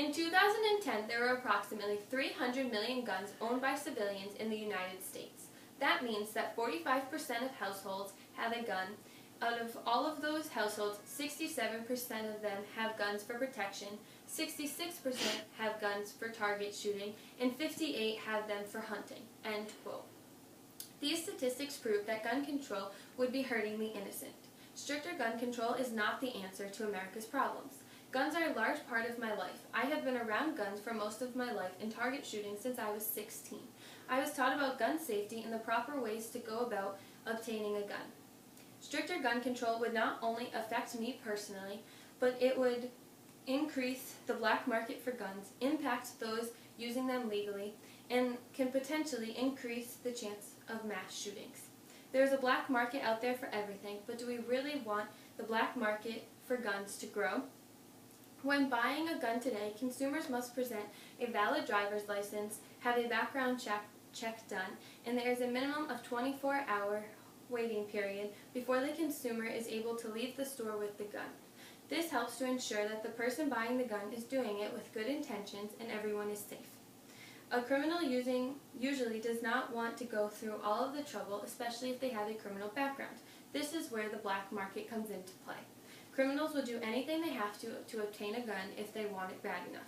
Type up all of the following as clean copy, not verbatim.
In 2010, there were approximately 300 million guns owned by civilians in the United States. That means that 45% of households have a gun. Out of all of those households, 67% of them have guns for protection, 66% have guns for target shooting, and 58% have them for hunting. End quote. These statistics prove that gun control would be hurting the innocent. Stricter gun control is not the answer to America's problems. Guns are a large part of my life. I have been around guns for most of my life and target shooting since I was 16. I was taught about gun safety and the proper ways to go about obtaining a gun. Stricter gun control would not only affect me personally, but it would increase the black market for guns, impact those using them legally, and can potentially increase the chance of mass shootings. There is a black market out there for everything, but do we really want the black market for guns to grow? When buying a gun today, consumers must present a valid driver's license, have a background check done, and there is a minimum of 24-hour waiting period before the consumer is able to leave the store with the gun. This helps to ensure that the person buying the gun is doing it with good intentions and everyone is safe. A criminal usually does not want to go through all of the trouble, especially if they have a criminal background. This is where the black market comes into play. Criminals will do anything they have to obtain a gun if they want it bad enough.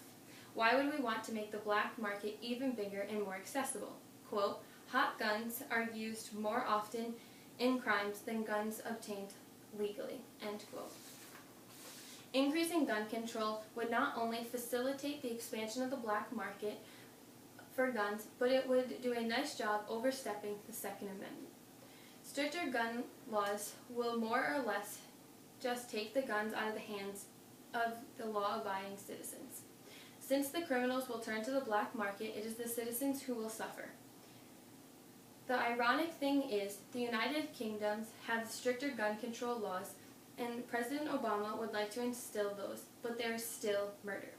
Why would we want to make the black market even bigger and more accessible? Quote, hot guns are used more often in crimes than guns obtained legally. End quote. Increasing gun control would not only facilitate the expansion of the black market for guns, but it would do a nice job overstepping the Second Amendment. Stricter gun laws will more or less just take the guns out of the hands of the law-abiding citizens. Since the criminals will turn to the black market, it is the citizens who will suffer. The ironic thing is, the United Kingdom has stricter gun control laws, and President Obama would like to instill those, but there is still murder.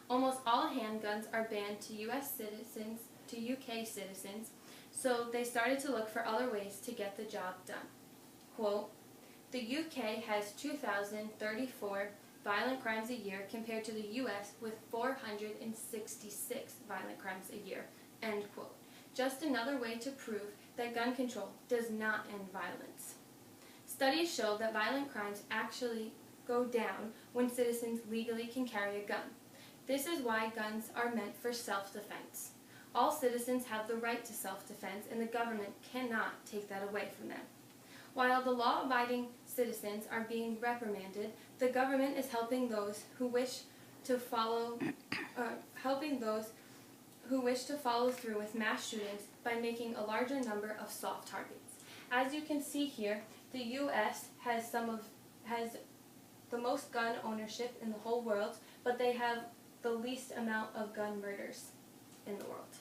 Almost all handguns are banned to U.S. citizens, to UK citizens, so they started to look for other ways to get the job done. Quote, the UK has 2,034 violent crimes a year compared to the U.S. with 466 violent crimes a year. End quote. Just another way to prove that gun control does not end violence. Studies show that violent crimes actually go down when citizens legally can carry a gun. This is why guns are meant for self-defense. All citizens have the right to self-defense, and the government cannot take that away from them. While the law-abiding citizens are being reprimanded, the government is helping those who wish to follow through with mass shootings by making a larger number of soft targets. As you can see here, the U.S. has the most gun ownership in the whole world, but they have the least amount of gun murders in the world.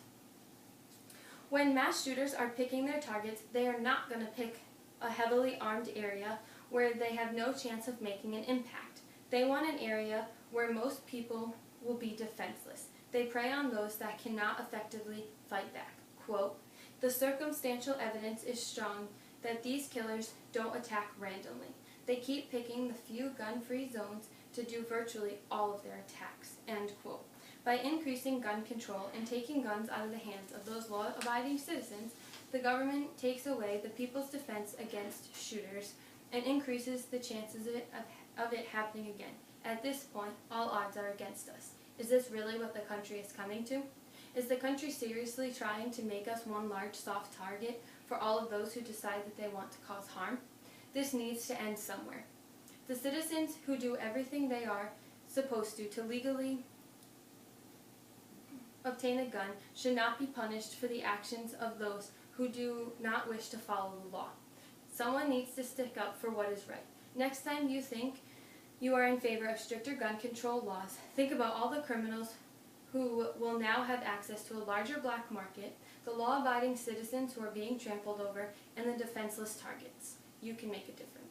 When mass shooters are picking their targets, they are not going to pick a heavily armed area where they have no chance of making an impact. They want an area where most people will be defenseless. They prey on those that cannot effectively fight back. Quote, the circumstantial evidence is strong that these killers don't attack randomly. They keep picking the few gun-free zones to do virtually all of their attacks. End quote. By increasing gun control and taking guns out of the hands of those law-abiding citizens, the government takes away the people's defense against shooters and increases the chances of it happening again. At this point, all odds are against us. Is this really what the country is coming to? Is the country seriously trying to make us one large soft target for all of those who decide that they want to cause harm? This needs to end somewhere. The citizens who do everything they are supposed to legally obtain a gun should not be punished for the actions of those who do not wish to follow the law. Someone needs to stick up for what is right. Next time you think you are in favor of stricter gun control laws, think about all the criminals who will now have access to a larger black market, the law-abiding citizens who are being trampled over, and the defenseless targets. You can make a difference.